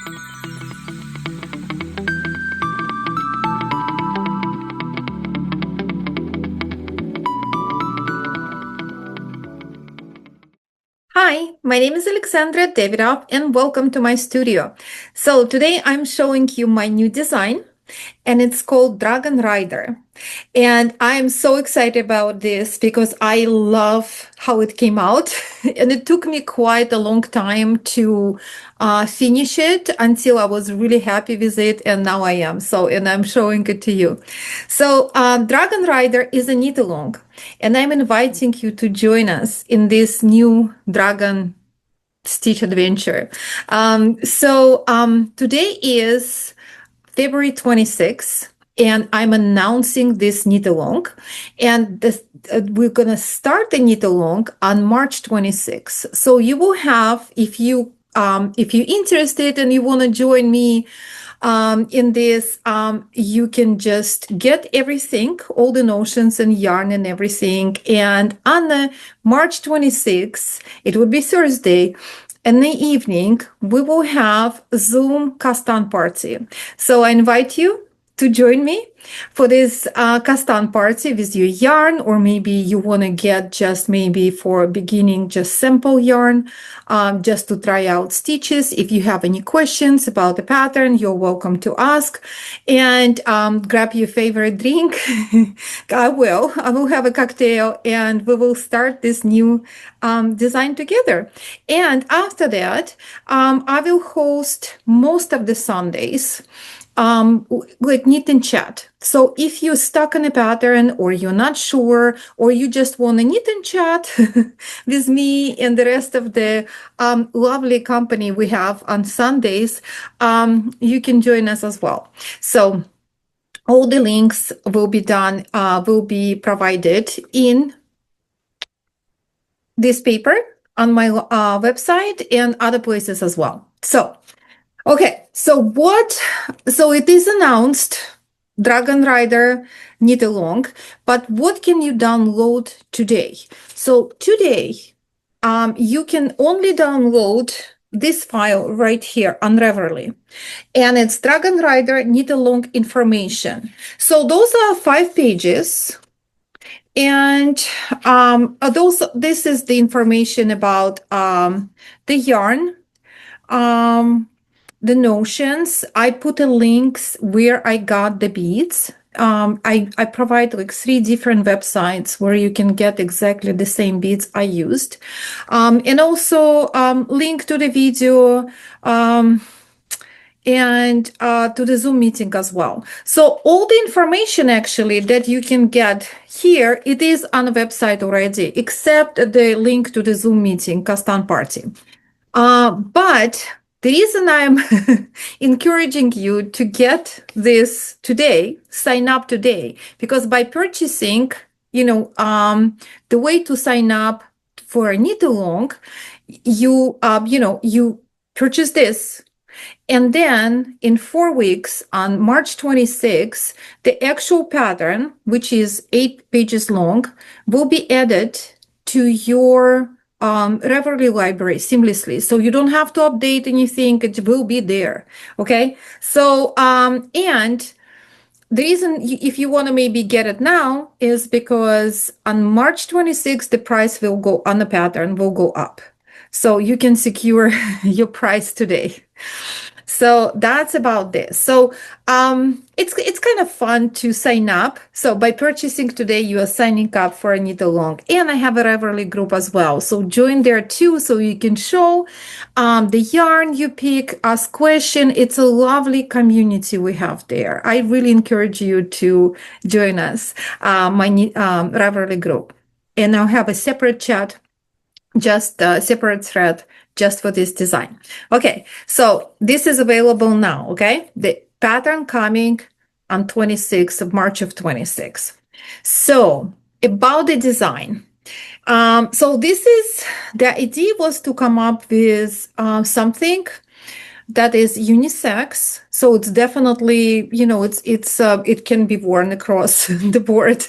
Hi, my name is Alexandra.Davidoff and welcome to my studio. So today I'm showing you my new design and it's called Dragon Rider. And I'm so excited about this because I love how it came out. And it took me quite a long time to finish it until I was really happy with it. And now I am. And I'm showing it to you. So Dragon Rider is a knit-along. And I'm inviting you to join us in this new Dragon Stitch adventure. Today is February 26th, and I'm announcing this knit along. And we're going to start the knit along on March 26th. So you will have, if you're interested and you want to join me in this, you can just get everything, all the notions and yarn and everything. And on the March 26th, it would be Thursday, in the evening, we will have a Zoom Kastan party. So I invite you to join me for this Kastan party with your yarn, or maybe you want to get just maybe for beginning, just simple yarn, just to try out stitches. If you have any questions about the pattern, you're welcome to ask. And grab your favorite drink. I will have a cocktail and we will start this new design together. And after that, I will host most of the Sundays like knit and chat. So if you're stuck in a pattern or you're not sure, or you just want to knit and chat with me and the rest of the lovely company we have on Sundays, you can join us as well. So all the links will be provided in this paper on my website and other places as well. Okay, so it is announced, Dragon Rider knit along, but what can you download today? So today, you can only download this file right here on Ravelry, and it's Dragon Rider knit along information. So those are 5 pages. And this is the information about the yarn, the notions. I put the links where I got the beads. I provide like 3 different websites where you can get exactly the same beads I used. And also link to the video and to the Zoom meeting as well. So all the information actually that you can get here, it is on the website already, except the link to the Zoom meeting, Kastan party. But the reason I'm encouraging you to get this today, sign up today, because by purchasing, the way to sign up for a knit along, you purchase this. And then in 4 weeks, on March 26th, the actual pattern, which is 8 pages long, will be added to your Ravelry library seamlessly. So you don't have to update anything. It will be there. Okay. So, and the reason if you want to maybe get it now is because on March 26th, the price will go on the pattern will go up. So you can secure your price today. So that's about this. So it's kind of fun to sign up. So by purchasing today, you are signing up for a knit along. And I have a Ravelry group as well. So join there too, so you can show the yarn you pick, ask question. It's a lovely community we have there. I really encourage you to join us, my Ravelry group. And I'll have a separate chat, just a separate thread just for this design. Okay, so this is available now, okay? The pattern coming on 26th of March of 26. So about the design. So this is, the idea was to come up with something that is unisex. So it's definitely, it can be worn across the board,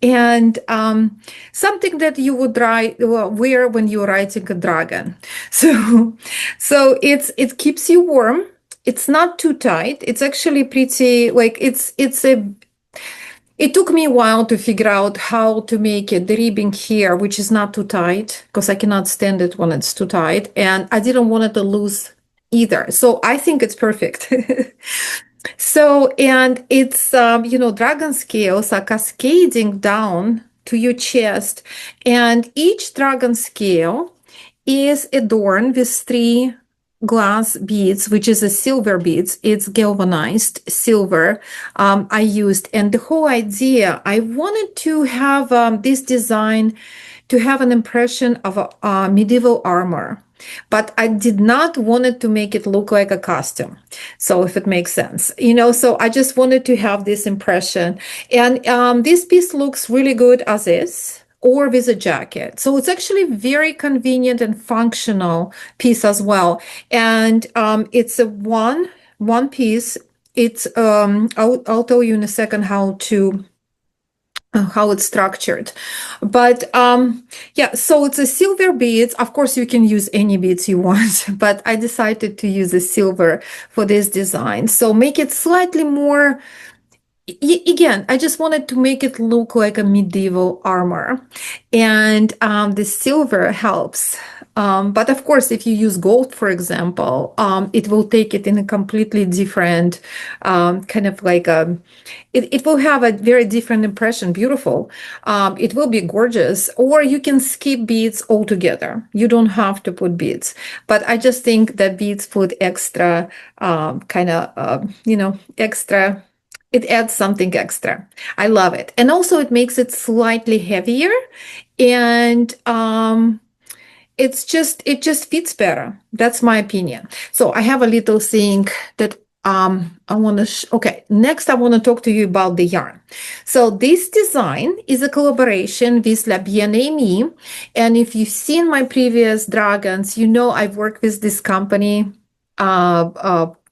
and something that you would wear when you're riding a dragon. So it keeps you warm. it's not too tight. It's actually pretty, like, it took me a while to figure out how to make it, the ribbing here, which is not too tight, because I cannot stand it when it's too tight. And I didn't want it to loose either. So I think it's perfect. So, and it's, dragon scales are cascading down to your chest. And each dragon scale is adorned with three glass beads, which is a silver beads. It's galvanized silver I used. And the whole idea, I wanted to have this design to have an impression of a medieval armor. But I did not want it to make it look like a costume. So if it makes sense, so I just wanted to have this impression. And this piece looks really good as is or with a jacket. So it's actually very convenient and functional piece as well. And it's a one piece. It's I'll tell you in a second how it's structured. But yeah, so it's a silver beads. Of course, you can use any beads you want, but I decided to use a silver for this design. So make it slightly more, again, I just wanted to make it look like a medieval armor. And the silver helps. But of course, if you use gold, for example, it will take it in a completely different kind of like it will have a very different impression, beautiful. It will be gorgeous, or you can skip beads altogether. You don't have to put beads, but I just think that beads put extra extra. It adds something extra. I love it. And also it makes it slightly heavier, and it just fits better. That's my opinion. So I have a little thing that I want to okay, next I want to talk to you about the yarn. So this design is a collaboration with La Bien-Aimée, and if you've seen my previous dragons, I've worked with this company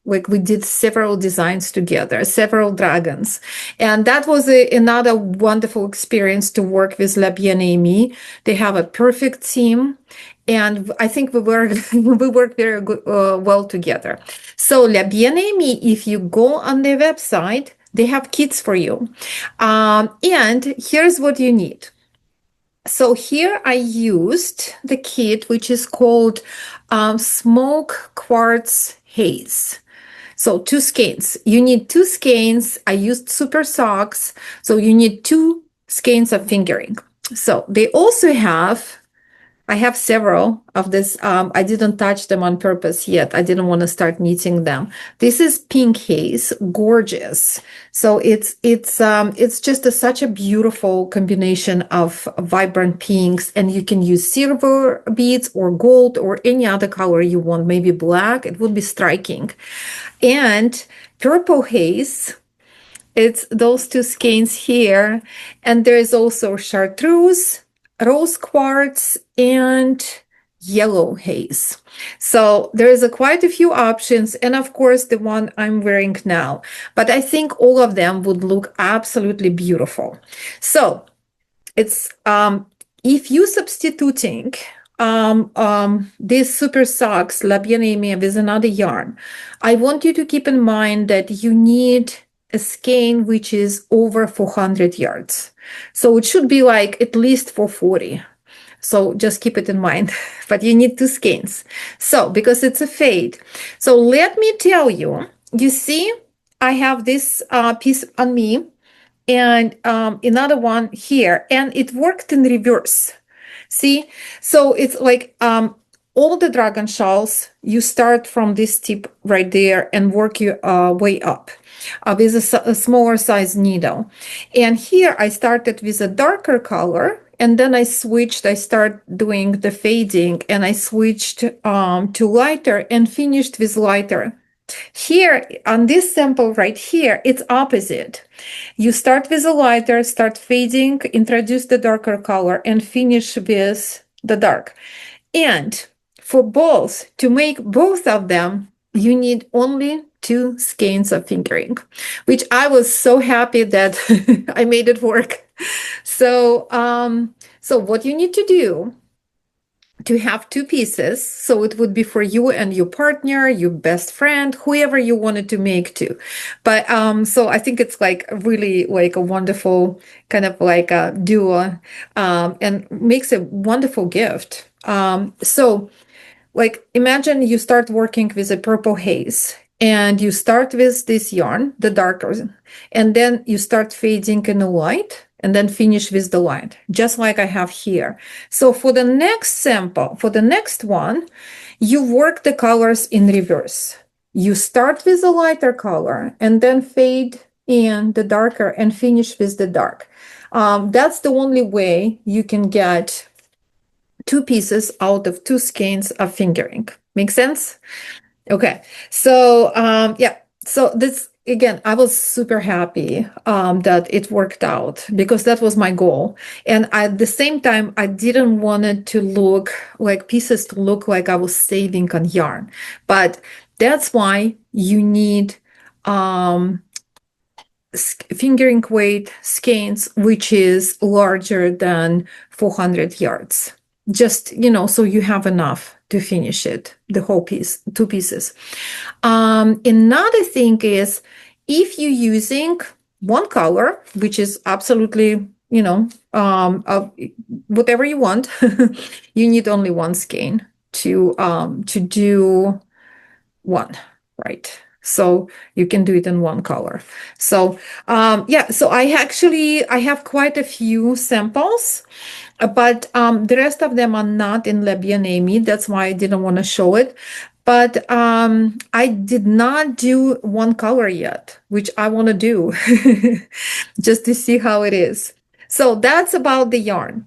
like we did several designs together, several dragons. And that was another wonderful experience to work with La Bien-Aimée. They have a perfect team. And I think we work very good, well together. So La Bien-Aimée, if you go on their website, they have kits for you. And here's what you need. So here I used the kit, which is called Smoke Quartz Haze. So 2 skeins. You need 2 skeins. I used super socks. So you need 2 skeins of fingering. So they also have, I have several of this. I didn't touch them on purpose yet. I didn't want to start knitting them. This is pink haze, gorgeous. So it's just such a beautiful combination of vibrant pinks, and you can use silver beads or gold or any other color you want, maybe black. It would be striking. And purple haze. It's those 2 skeins here, and there is also chartreuse, rose quartz, and yellow haze. So there is quite a few options, and of course the one I'm wearing now, but I think all of them would look absolutely beautiful. So it's if you substituting these super socks La Bien-Aimée with another yarn, I want you to keep in mind that you need a skein which is over 400 yards. So it should be like at least 440. So just keep it in mind, but you need 2 skeins. So because it's a fade. So let me tell you, you see, I have this piece on me and another one here, and it worked in reverse. See, so it's like all the dragon shawls, you start from this tip right there and work your way up with a smaller size needle. And here I started with a darker color, and then I start doing the fading, and I switched to lighter and finished with lighter. Here on this sample right here, it's opposite. You start with a lighter, start fading, introduce the darker color, and finish with the dark. And for both, to make both of them, you need only 2 skeins of fingering, which I was so happy that I made it work. So, so what you need to do, to have two pieces. So it would be for you and your partner, your best friend, whoever you wanted to make to. But so I think it's like really like a wonderful kind of like a duo, and makes a wonderful gift. So like imagine you start working with a purple haze and you start with this yarn, the darker, and then you start fading in the light and then finish with the light, just like I have here. So for the next sample, for the next one, you work the colors in reverse. You start with the lighter color and then fade in the darker and finish with the dark. That's the only way you can get two pieces out of two skeins of fingering. Make sense? Okay. So yeah. So this again, I was super happy that it worked out because that was my goal. And at the same time, I didn't want it to look like pieces to look like I was saving on yarn. But that's why you need fingering weight skeins, which is larger than 400 yards. Just, so you have enough to finish it, the whole piece, two pieces. Another thing is if you're using one color, which is absolutely, whatever you want, you need only one skein to do one, right? So you can do it in one color. So yeah, so I have quite a few samples, but the rest of them are not in La Bien-Aimée. That's why I didn't want to show it. But I did not do one color yet, which I want to do just to see how it is. So that's about the yarn.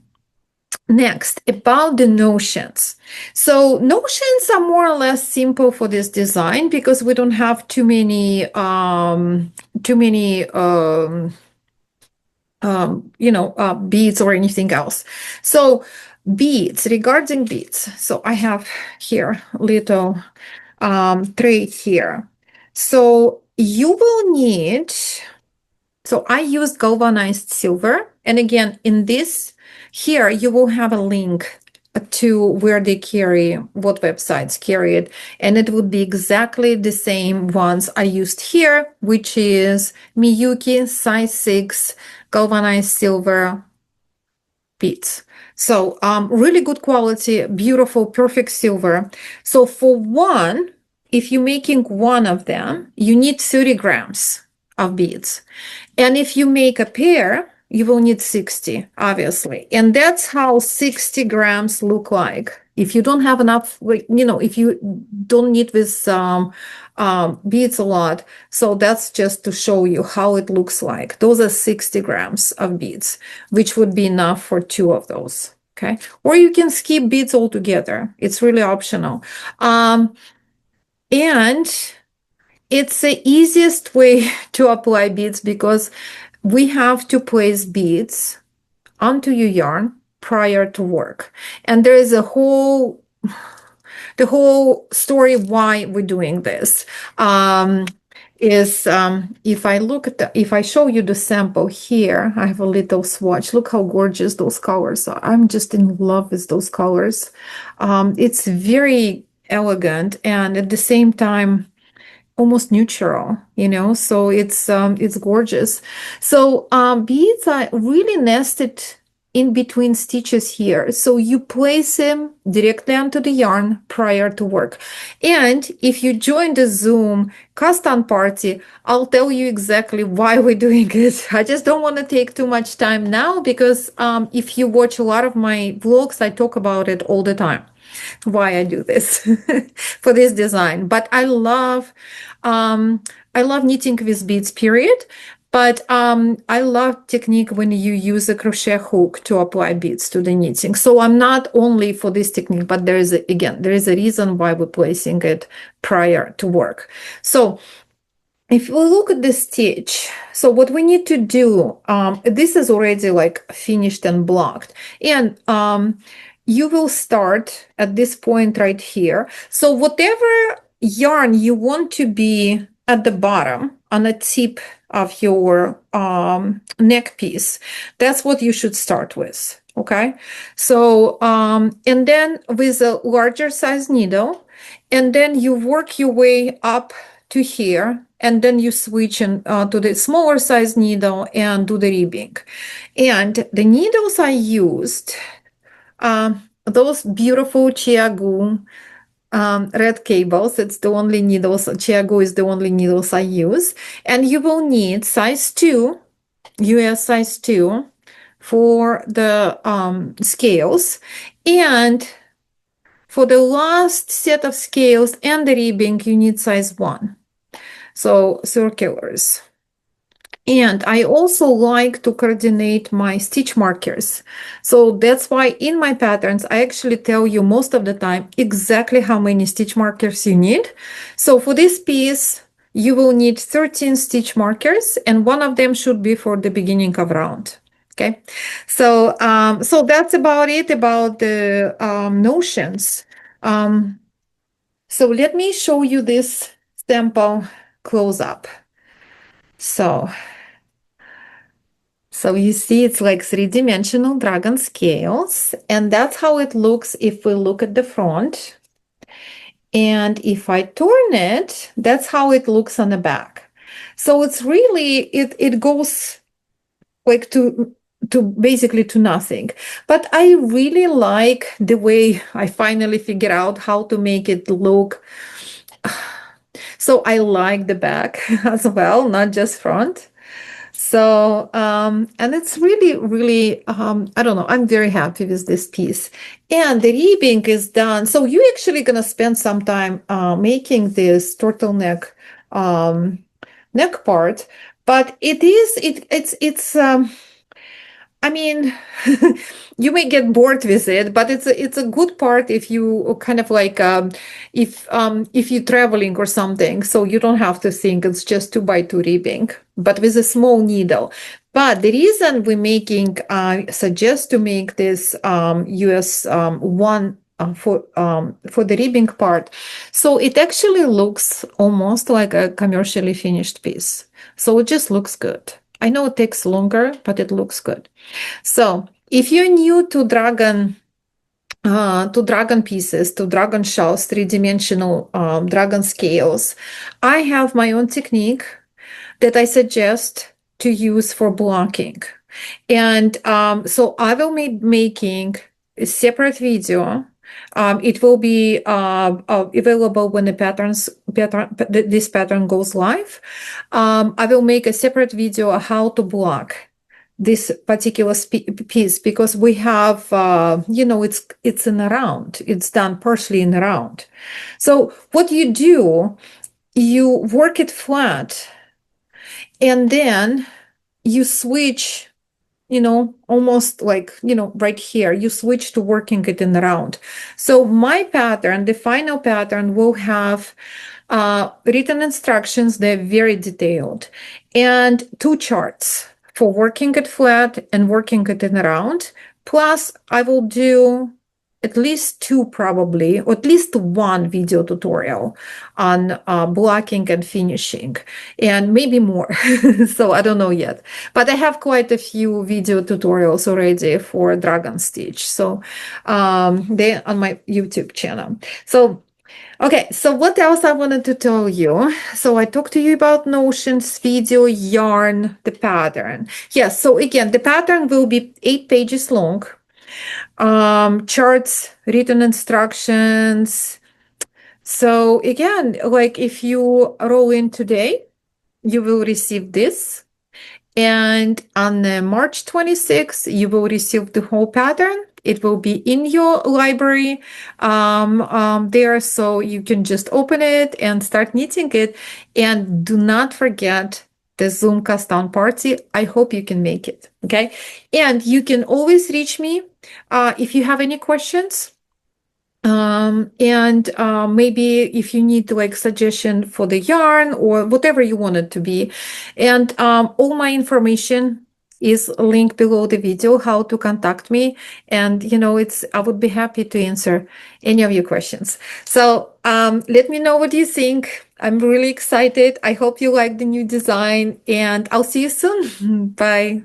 Next, about the notions. So notions are more or less simple for this design because we don't have too many beads or anything else. So beads, regarding beads. So I have here little tray here. So you will need, so I used galvanized silver. And again, in this here, you will have a link to where they carry, what websites carry it. And it would be exactly the same ones I used here, which is Miyuki size 6 galvanized silver beads. So really good quality, beautiful, perfect silver. So for one, if you're making one of them, you need 30 grams of beads. And if you make a pair, you will need 60, obviously. And that's how 60 grams look like. If you don't have enough, if you don't need this beads a lot, so that's just to show you how it looks like. Those are 60 grams of beads, which would be enough for two of those, okay? Or you can skip beads altogether. It's really optional. And it's the easiest way to apply beads because we have to place beads onto your yarn prior to work. And there is the whole story why we're doing this. If I show you the sample here, I have a little swatch. Look how gorgeous those colors are. I'm just in love with those colors. It's very elegant and at the same time almost neutral, so it's gorgeous. So beads are really nested in between stitches here. So you place them directly onto the yarn prior to work. And if you join the Zoom cast on party, I'll tell you exactly why we're doing it. I just don't want to take too much time now because if you watch a lot of my vlogs, I talk about it all the time. Why I do this for this design. But I love knitting with beads, period. But I love technique when you use a crochet hook to apply beads to the knitting. So I'm not only for this technique, but there is a reason why we're placing it prior to work. So if we look at the stitch, so what we need to do, this is already like finished and blocked. And you will start at this point right here. So whatever yarn you want to be at the bottom on the tip of your neck piece. That's what you should start with. Okay, so and then with a larger size needle, and then you work your way up to here, and then you switch to the smaller size needle and do the ribbing. And the needles I used, those beautiful Chiagu red cables. It's the only needles, Chiagu is the only needles I use. And you will need size 2, US size 2, for the scales. And for the last set of scales and the ribbing, you need size 1. So circulars. And I also like to coordinate my stitch markers. So that's why in my patterns, I actually tell you most of the time exactly how many stitch markers you need. So for this piece, you will need 13 stitch markers, and one of them should be for the beginning of round. Okay, so so that's about it about the notions. So let me show you this sample close up. So you see it's like 3-dimensional dragon scales, and that's how it looks if we look at the front. And if I turn it, that's how it looks on the back. So it's really, it goes like to basically to nothing. But I really like the way I finally figured out how to make it look. So I like the back as well, not just front. So, and it's really, really, I don't know, I'm very happy with this piece. And the ribbing is done. So you're actually going to spend some time making this turtleneck neck part, but it's I mean, you may get bored with it, but it's a good part if you kind of like if you're traveling or something, so you don't have to think it's just 2x2 ribbing, but with a small needle. But the reason we're making, I suggest to make this US 1 for the ribbing part, so it actually looks almost like a commercially finished piece. So it just looks good. I know it takes longer, but it looks good. So if you're new to dragon pieces, to dragon shells, 3-dimensional dragon scales, I have my own technique that I suggest to use for blocking. And so I will be making a separate video. It will be available when this pattern goes live. I will make a separate video on how to block this particular piece, because we have, it's in a round. It's done partially in a round. So what you do, you work it flat, and then you switch, almost like, right here, you switch to working it in the round. So my pattern, the final pattern, will have written instructions. They're very detailed, and 2 charts for working it flat and working it in a round. Plus, I will do at least 2 probably, or at least 1 video tutorial on blocking and finishing, and maybe more. So I don't know yet, but I have quite a few video tutorials already for dragon stitch. So they're on my YouTube channel. So okay, so what else I wanted to tell you? So I talked to you about notions, video, yarn, the pattern. Yes, so again, the pattern will be 8 pages long. Charts, written instructions. So again, like if you roll in today, you will receive this. And on March 26th, you will receive the whole pattern. It will be in your library there, so you can just open it and start knitting it. And do not forget the Zoom cast on party. I hope you can make it, okay? And you can always reach me if you have any questions. And maybe if you need like suggestion for the yarn or whatever you want it to be. And all my information is linked below the video, how to contact me. And, I would be happy to answer any of your questions. So let me know what you think. I'm really excited. I hope you like the new design, and I'll see you soon. Bye.